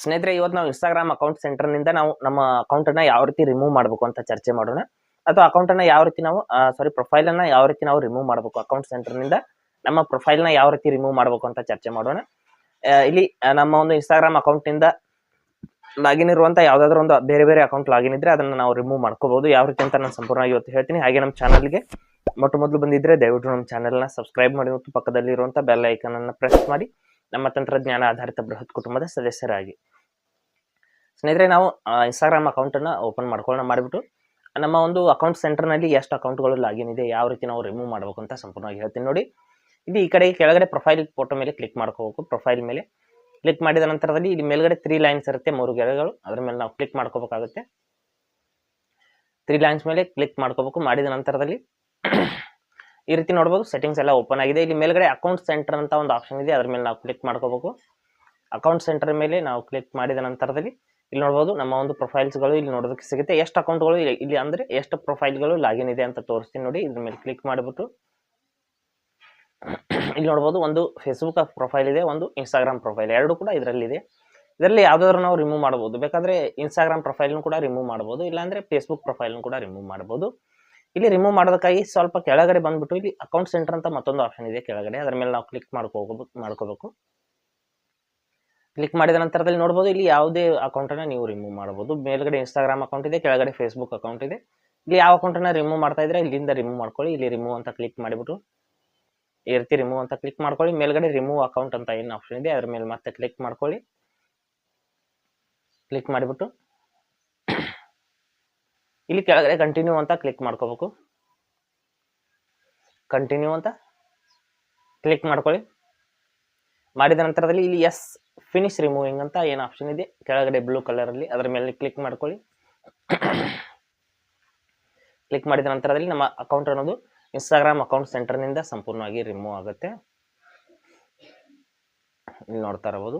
ಸ್ನೇಹಿತರೆ, ಇವತ್ತು ನಾವು ಇನ್ಸ್ಟಾಗ್ರಾಮ್ ಅಕೌಂಟ್ ಸೆಂಟರ್ನಿಂದ ನಾವು ನಮ್ಮ ಅಕೌಂಟನ್ನು ಯಾವ ರೀತಿ ರಿಮೂವ್ ಮಾಡಬೇಕು ಅಂತ ಚರ್ಚೆ ಮಾಡೋಣ. ಅಥವಾ ಅಕೌಂಟನ್ನು ಯಾವ ರೀತಿ ನಾವು ಪ್ರೊಫೈಲನ್ನು ಯಾವ ರೀತಿ ನಾವು ರಿಮೂವ್ ಮಾಡಬೇಕು, ಅಕೌಂಟ್ ಸೆಂಟರ್ನಿಂದ ನಮ್ಮ ಪ್ರೊಫೈಲ್ನ ಯಾವ ರೀತಿ ರಿಮೂವ್ ಮಾಡಬೇಕು ಅಂತ ಚರ್ಚೆ ಮಾಡೋಣ. ಇಲ್ಲಿ ನಮ್ಮ ಒಂದು ಇನ್ಸ್ಟಾಗ್ರಾಮ್ ಅಕೌಂಟಿಂದ ಲಾಗಿನ್ ಇರುವಂಥ ಯಾವುದಾದ್ರೂ ಒಂದು ಬೇರೆ ಬೇರೆ ಅಕೌಂಟ್ ಲಾಗಿನ್ ಇದ್ರೆ ಅದನ್ನು ನಾವು ರಿಮೂವ್ ಮಾಡ್ಕೋಬಹುದು. ಯಾವ ರೀತಿ ಅಂತ ನಾನು ಸಂಪೂರ್ಣವಾಗಿ ಇವತ್ತು ಹೇಳ್ತೀನಿ. ಹಾಗೆ ನಮ್ಮ ಚಾನಲ್ಗೆ ಮೊದಲು ಬಂದಿದ್ರೆ ದಯವಿಟ್ಟು ನಮ್ಮ ಚಾನಲ್ನ ಸಬ್ಸ್ಕ್ರೈಬ್ ಮಾಡಿ ಮತ್ತು ಪಕ್ಕದಲ್ಲಿ ಇರುವಂಥ ಬೆಲ್ ಐಕನ್ ಅನ್ನು ಪ್ರೆಸ್ ಮಾಡಿ ನಮ್ಮ ತಂತ್ರಜ್ಞಾನ ಆಧಾರಿತ ಬೃಹತ್ ಕುಟುಂಬದ ಸದಸ್ಯರಾಗಿ. ಸ್ನೇಹಿತರೆ, ನಾವು ಇನ್ಸ್ಟಾಗ್ರಾಮ್ ಅಕೌಂಟನ್ನು ಓಪನ್ ಮಾಡಿಬಿಟ್ಟು ನಮ್ಮ ಒಂದು ಅಕೌಂಟ್ ಸೆಂಟರ್ನಲ್ಲಿ ಎಷ್ಟು ಅಕೌಂಟ್ಗಳು ಲಾಗಿನ್ ಇದೆ, ಯಾವ ರೀತಿ ನಾವು ರಿಮೂವ್ ಮಾಡಬೇಕು ಅಂತ ಸಂಪೂರ್ಣವಾಗಿ ಹೇಳ್ತೀನಿ ನೋಡಿ. ಇಲ್ಲಿ ಈ ಕಡೆ ಕೆಳಗಡೆ ಪ್ರೊಫೈಲ್ ಫೋಟೋ ಮೇಲೆ ಕ್ಲಿಕ್ ಮಾಡ್ಕೋಬೇಕು. ಪ್ರೊಫೈಲ್ ಮೇಲೆ ಕ್ಲಿಕ್ ಮಾಡಿದ ನಂತರದಲ್ಲಿ ಇಲ್ಲಿ ಮೇಲ್ಗಡೆ 3 ಲೈನ್ಸ್ ಇರುತ್ತೆ, 3 ಗೆರೆಗಳು. ಅದ್ರ ಮೇಲೆ ನಾವು ಕ್ಲಿಕ್ ಮಾಡ್ಕೋಬೇಕಾಗುತ್ತೆ. 3 ಲೈನ್ಸ್ ಮೇಲೆ ಕ್ಲಿಕ್ ಮಾಡ್ಕೋಬೇಕು. ಮಾಡಿದ ನಂತರದಲ್ಲಿ ಈ ರೀತಿ ನೋಡ್ಬೋದು, ಸೆಟ್ಟಿಂಗ್ಸ್ ಎಲ್ಲ ಓಪನ್ ಆಗಿದೆ. ಇಲ್ಲಿ ಮೇಲ್ಗಡೆ ಅಕೌಂಟ್ ಸೆಂಟರ್ ಅಂತ ಒಂದು ಆಪ್ಷನ್ ಇದೆ, ಅದ್ರ ಮೇಲೆ ನಾವು ಕ್ಲಿಕ್ ಮಾಡ್ಕೋಬೇಕು. ಅಕೌಂಟ್ ಸೆಂಟರ್ ಮೇಲೆ ನಾವು ಕ್ಲಿಕ್ ಮಾಡಿದ ನಂತರದಲ್ಲಿ ಇಲ್ಲಿ ನೋಡ್ಬೋದು ನಮ್ಮ ಒಂದು ಪ್ರೊಫೈಲ್ಸ್ಗಳು ಇಲ್ಲಿ ನೋಡೋದಕ್ಕೆ ಸಿಗುತ್ತೆ. ಎಷ್ಟು ಅಕೌಂಟ್ಗಳು ಇಲ್ಲಿ ಅಂದರೆ ಎಷ್ಟು ಪ್ರೊಫೈಲ್ಗಳು ಲಾಗಿನ್ ಇದೆ ಅಂತ ತೋರಿಸ್ತೀನಿ ನೋಡಿ. ಇದ್ರ ಮೇಲೆ ಕ್ಲಿಕ್ ಮಾಡಿಬಿಟ್ಟು ಇಲ್ಲಿ ನೋಡ್ಬೋದು, ಒಂದು ಫೇಸ್ಬುಕ್ ಪ್ರೊಫೈಲ್ ಇದೆ, ಒಂದು ಇನ್ಸ್ಟಾಗ್ರಾಮ್ ಪ್ರೊಫೈಲ್, ಎರಡು ಕೂಡ ಇದರಲ್ಲಿದೆ. ಇದರಲ್ಲಿ ಯಾವುದಾದ್ರೂ ನಾವು ರಿಮೂವ್ ಮಾಡ್ಬೋದು. ಬೇಕಾದರೆ ಇನ್ಸ್ಟಾಗ್ರಾಮ್ ಪ್ರೊಫೈಲ್ನು ಕೂಡ ರಿಮೂವ್ ಮಾಡ್ಬೋದು, ಇಲ್ಲಾಂದರೆ ಫೇಸ್ಬುಕ್ ಪ್ರೊಫೈಲ್ನು ಕೂಡ ರಿಮೂವ್ ಮಾಡ್ಬೋದು. ಇಲ್ಲಿ ರಿಮೂವ್ ಮಾಡೋದಕ್ಕಾಗಿ ಸ್ವಲ್ಪ ಕೆಳಗಡೆ ಬಂದ್ಬಿಟ್ಟು ಇಲ್ಲಿ ಅಕೌಂಟ್ ಸೆಂಟರ್ ಅಂತ ಮತ್ತೊಂದು ಆಪ್ಷನ್ ಇದೆ ಕೆಳಗಡೆ, ಅದರ ಮೇಲೆ ನಾವು ಕ್ಲಿಕ್ ಮಾಡ್ಕೋಬೇಕು. ಕ್ಲಿಕ್ ಮಾಡಿದ ನಂತರದಲ್ಲಿ ನೋಡ್ಬೋದು, ಇಲ್ಲಿ ಯಾವುದೇ ಅಕೌಂಟನ್ನು ನೀವು ರಿಮೂವ್ ಮಾಡ್ಬೋದು. ಮೇಲ್ಗಡೆ ಇನ್ಸ್ಟಾಗ್ರಾಮ್ ಅಕೌಂಟ್ ಇದೆ, ಕೆಳಗಡೆ ಫೇಸ್ಬುಕ್ ಅಕೌಂಟ್ ಇದೆ. ಇಲ್ಲಿ ಯಾವ ಅಕೌಂಟನ್ನು ರಿಮೂವ್ ಮಾಡ್ತಾ ಇದ್ರೆ ಇಲ್ಲಿಂದ ರಿಮೂವ್ ಮಾಡ್ಕೊಳ್ಳಿ. ಇಲ್ಲಿ ರಿಮೂವ್ ಅಂತ ಕ್ಲಿಕ್ ಮಾಡಿಬಿಟ್ಟು ಈ ರೀತಿ ರಿಮೂವ್ ಅಂತ ಕ್ಲಿಕ್ ಮಾಡ್ಕೊಳ್ಳಿ. ಮೇಲ್ಗಡೆ ರಿಮೂವ್ ಅಕೌಂಟ್ ಅಂತ ಏನು ಆಪ್ಷನ್ ಇದೆ ಅದ್ರ ಮೇಲೆ ಮತ್ತೆ ಕ್ಲಿಕ್ ಮಾಡ್ಕೊಳ್ಳಿ. ಕ್ಲಿಕ್ ಮಾಡಿಬಿಟ್ಟು ಇಲ್ಲಿ ಕೆಳಗಡೆ ಕಂಟಿನ್ಯೂ ಅಂತ ಕ್ಲಿಕ್ ಮಾಡ್ಕೋಬೇಕು. ಕಂಟಿನ್ಯೂ ಅಂತ ಕ್ಲಿಕ್ ಮಾಡ್ಕೊಳ್ಳಿ. ಮಾಡಿದ ನಂತರದಲ್ಲಿ ಇಲ್ಲಿ ಎಸ್ ಫಿನಿಶ್ ರಿಮೂವಿಂಗ್ ಅಂತ ಏನು ಆಪ್ಷನ್ ಇದೆ ಕೆಳಗಡೆ ಬ್ಲೂ ಕಲರಲ್ಲಿ, ಅದರ ಮೇಲೆ ಕ್ಲಿಕ್ ಮಾಡ್ಕೊಳ್ಳಿ. ಕ್ಲಿಕ್ ಮಾಡಿದ ನಂತರದಲ್ಲಿ ನಮ್ಮ ಅಕೌಂಟ್ ಅನ್ನೋದು ಇನ್ಸ್ಟಾಗ್ರಾಮ್ ಅಕೌಂಟ್ ಸೆಂಟರ್ನಿಂದ ಸಂಪೂರ್ಣವಾಗಿ ರಿಮೂವ್ ಆಗುತ್ತೆ. ಇಲ್ಲಿ ನೋಡ್ತಾ ಇರಬಹುದು,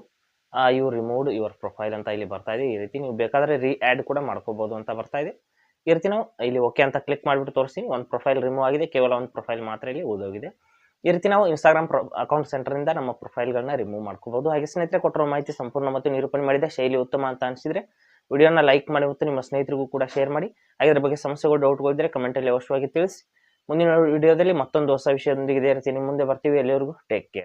ಯು ರಿಮೂವ್ಡ್ ಯುವರ್ ಪ್ರೊಫೈಲ್ ಅಂತ ಇಲ್ಲಿ ಬರ್ತಾ ಇದೆ. ಈ ರೀತಿ ನೀವು ಬೇಕಾದರೆ ಆ್ಯಡ್ ಕೂಡ ಮಾಡ್ಕೋಬಹುದು ಅಂತ ಬರ್ತಾ ಇದೆ. ಈ ರೀತಿ ನಾವು ಇಲ್ಲಿ ಓಕೆ ಅಂತ ಕ್ಲಿಕ್ ಮಾಡಿಬಿಟ್ಟು ತೋರಿಸಿ, ಒಂದು ಪ್ರೊಫೈಲ್ ರಿಮೂವ್ ಆಗಿದೆ, ಕೇವಲ ಒಂದು ಪ್ರೊಫೈಲ್ ಮಾತ್ರ ಇಲ್ಲಿ ಉಳಿದೋಗಿದೆ. ಈ ರೀತಿ ನಾವು ಇನ್ಸ್ಟಾಗ್ರಾಮ್ ಅಕೌಂಟ್ ಸೆಂಟರ್ನಿಂದ ನಮ್ಮ ಪ್ರೊಫೈಲ್ಗಳನ್ನ ರಿಮೂವ್ ಮಾಡ್ಕೋಬಹುದು. ಹಾಗೆ ಸ್ನೇಹಿತರೆ, ಕೊಟ್ಟಿರೋ ಮಾಹಿತಿ ಸಂಪೂರ್ಣ ಮತ್ತು ನಿರೂಪಣೆ ಮಾಡಿದ ಶೈಲಿ ಉತ್ತಮ ಅಂತ ಅನಿಸಿದ್ರೆ ವಿಡಿಯೋನ ಲೈಕ್ ಮಾಡಿ ಮತ್ತು ನಿಮ್ಮ ಸ್ನೇಹಿತರಿಗೂ ಕೂಡ ಶೇರ್ ಮಾಡಿ. ಹಾಗೆ ಅದ್ರ ಬಗ್ಗೆ ಸಮಸ್ಯೆಗಳು, ಡೌಟ್ಗಳು ಇದ್ದರೆ ಕಮೆಂಟಲ್ಲಿ ಅವಶ್ಯವಾಗಿ ತಿಳಿಸಿ. ಮುಂದಿನ ವಿಡಿಯೋದಲ್ಲಿ ಮತ್ತೊಂದು ಹೊಸ ವಿಷಯದೊಂದಿಗೆ ಇದೇ ರೀತಿ ನಿಮ್ಮ ಮುಂದೆ ಬರ್ತೀವಿ. ಎಲ್ಲರಿಗೂ ಟೇಕ್ ಕೇರ್.